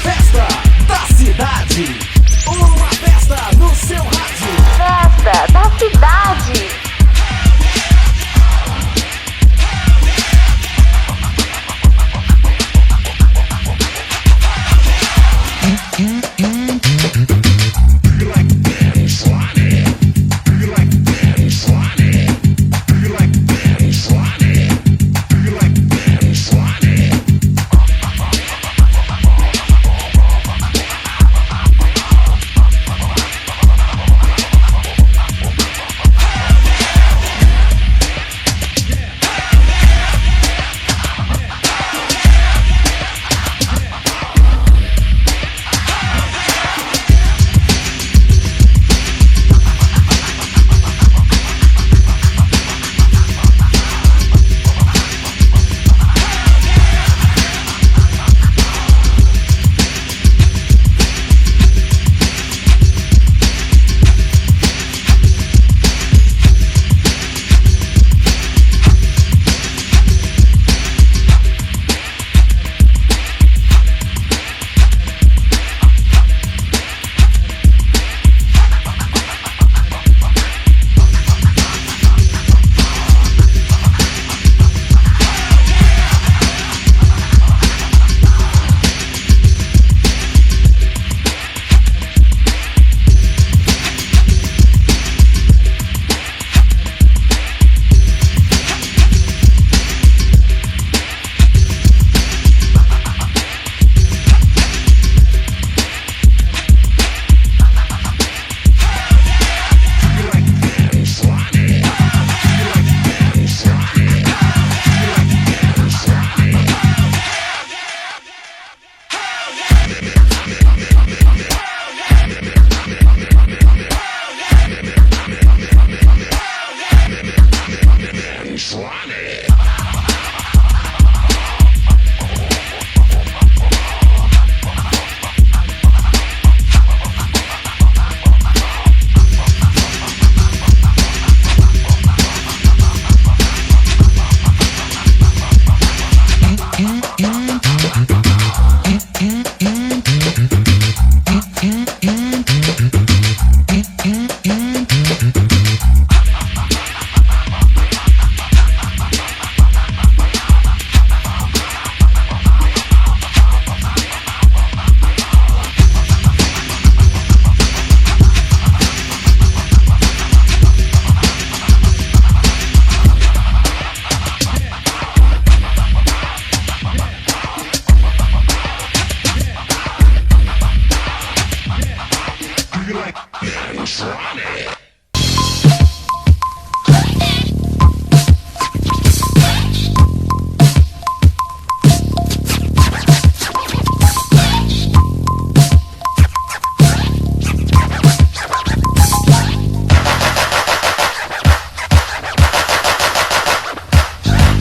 Festa da Cidade. Uma festa no seu rádio. Festa da Cidade.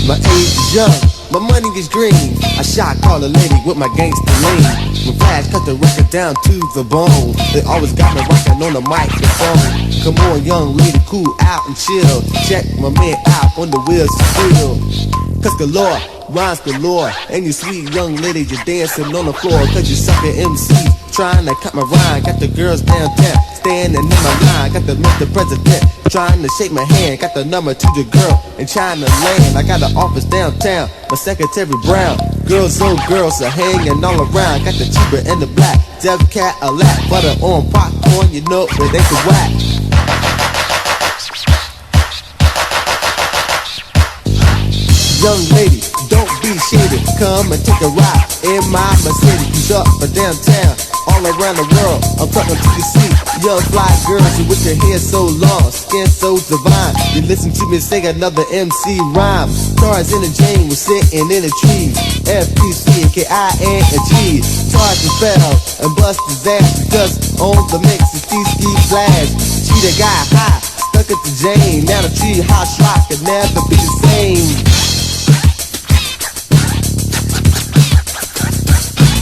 My age is young, my money is green. I shot call a lady with my gangster lean. When Flash cut the record down to the bone, they always got me rocking on the microphone. Come on, young lady, cool out and chill. Check my man out on the wheels of steel. Cause galore, rhymes galore. And you sweet young lady, you're dancing on the floor. Cause you suck at MC, trying to cut my rhyme. Got the girls downtown, standing in my line. Got the Mr. President, trying to shake my hand. Got the number to the girl in China land. I got an office downtown, my secretary Brown. Girls, oh girls are hanging all around. Got the cheaper and the black, Dev Cat a lap. Butter on popcorn, you know, but they can whack. Young lady, don't be shady. Come and take a ride in my Mercedes. Up or downtown, all around the world. I'm talking to you see young fly girls with your hair so long, skin so divine. You listen to me sing another MC rhyme. Tarzan and Jane was sitting in a tree. FPC, K-I-N and G. Tarzan fell and bust his ass because on the mix is Ski Flash. Cheetah got high, stuck at the Jane. Now the tree hot rock can never be the same.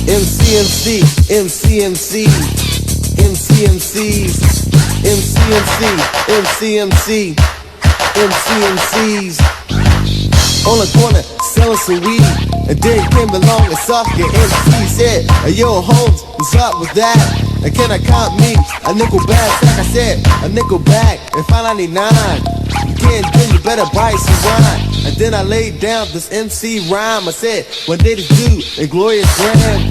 MC, MC, MC, MC, MC, MCs, MC, MC, MC, MC, MC, MCs. On the corner, selling some weed, and then came along and soft your MC said, hey, yo, Holmes, what's up with that? And can I count me a nickel bag? Like I said, a nickel bag and $5.99. You can't do, you better buy some wine. And then I laid down this MC rhyme. I said, one day to do a glorious grand.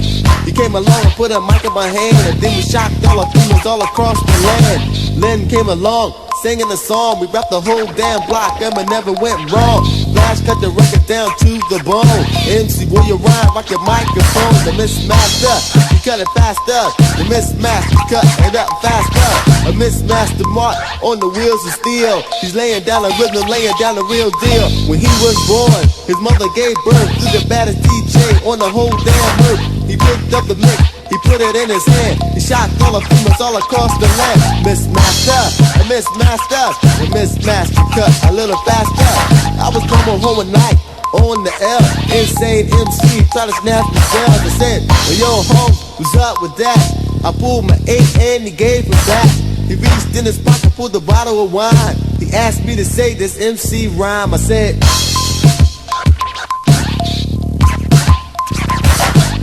He came along and put a mic in my hand, and then we shocked all our females all across the land. Len came along, singing a song. We rapped the whole damn block, and it never went wrong. Flash cut the record down to the bone. MC, will you rhyme, rock your microphone. The mismaster, you cut it faster. The mismaster, cut it up faster. A mismaster mark on the wheels of steel. He's laying down a rhythm, laying down the real deal. When he was born, his mother gave birth to the baddest DJ on the whole damn earth. He picked up the mic, he put it in his hand. He shot all the females all across the land. Mismaster, a mismaster, a mismaster, cut a little faster. I was coming home at night on the L. Insane MC, try to snap the bell. I said, well, yo, home, what's up with that? I pulled my 8 and he gave it back. He reached in his pocket, pulled a bottle of wine. He asked me to say this MC rhyme. I said,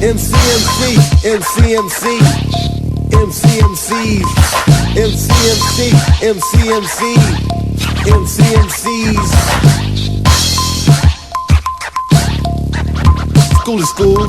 MC, MC, MC, MC, MC, MC, MC, MC, MC, MC, MCs. School is school.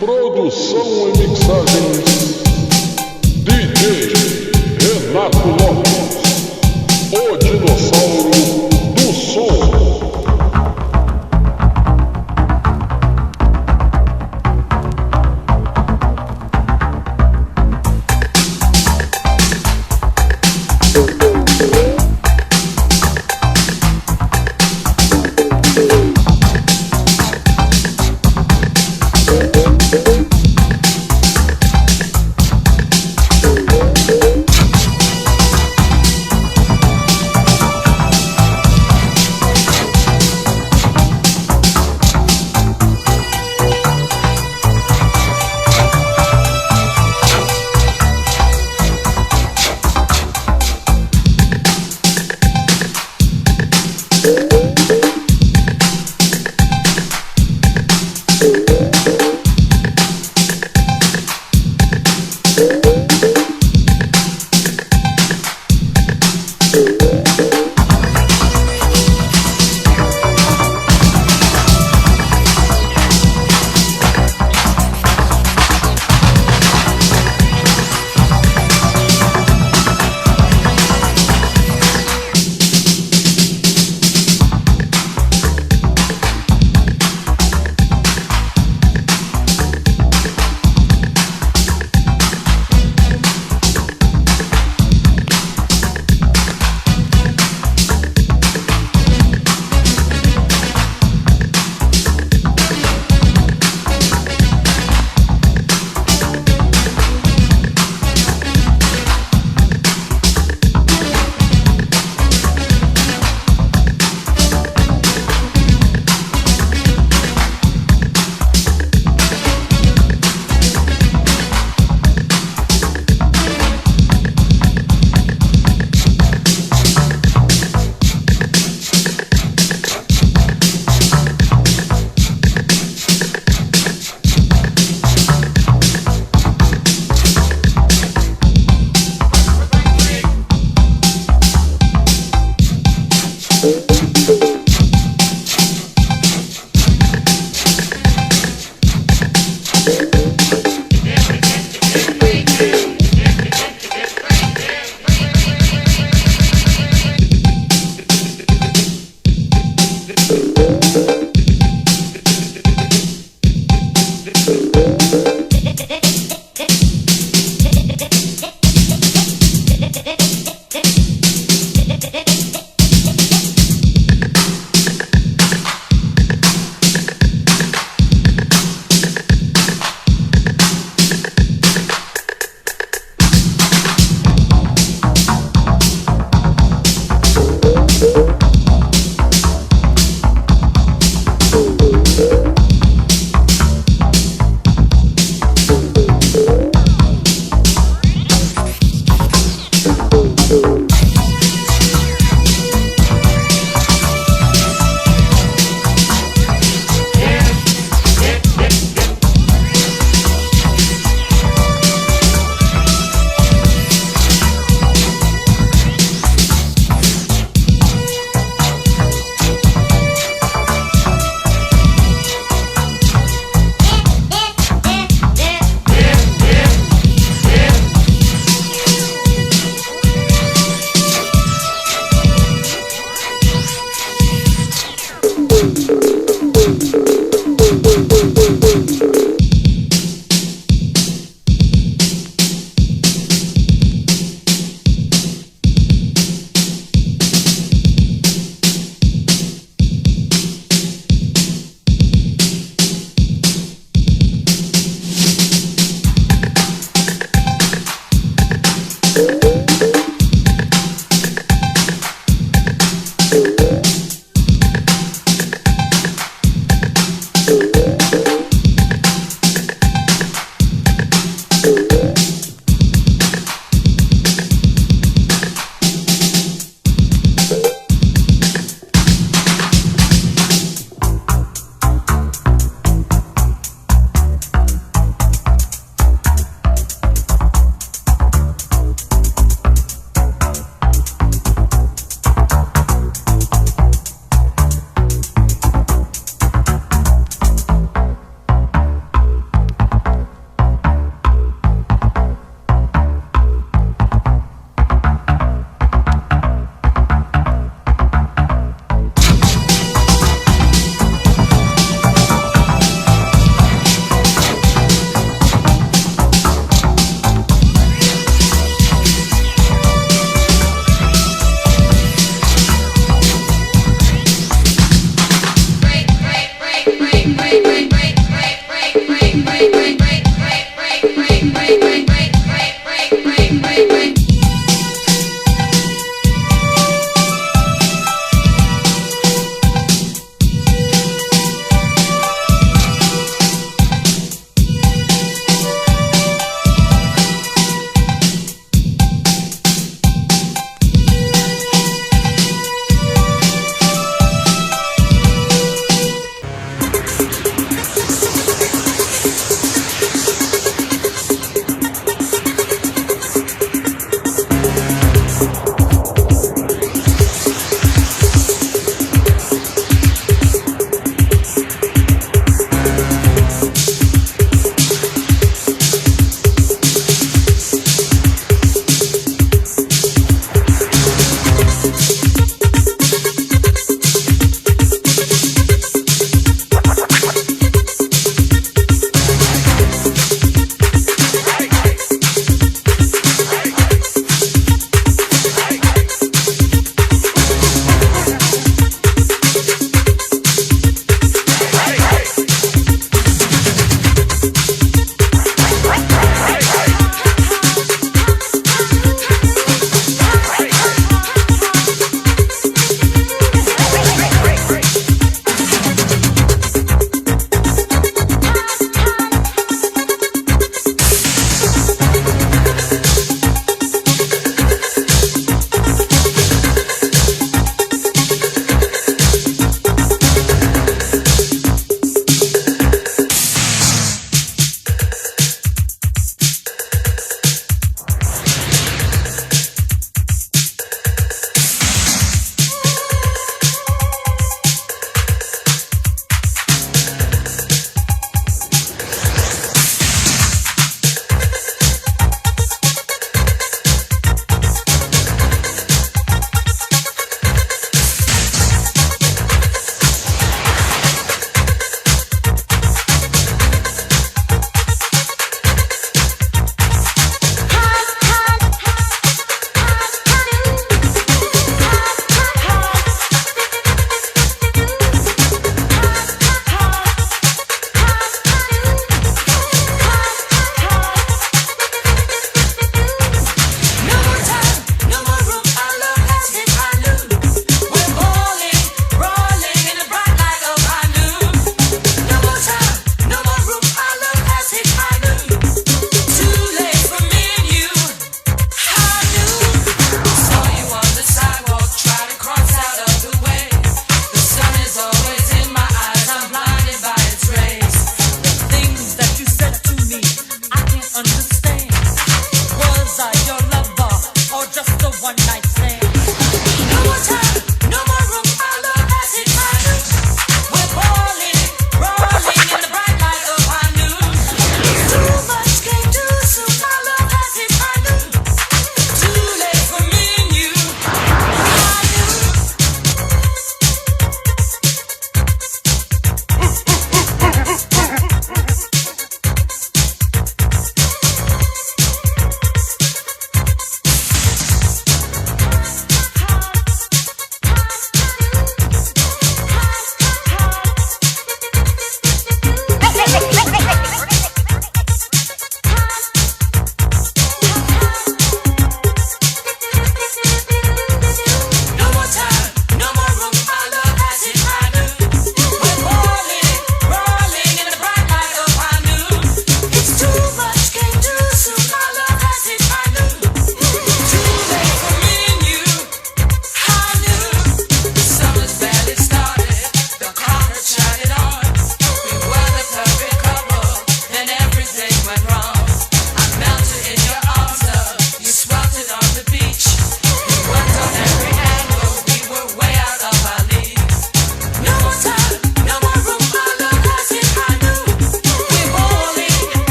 Produção e mixagens DJ Renato Lopes, o dinossauro do som.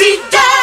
Cidade.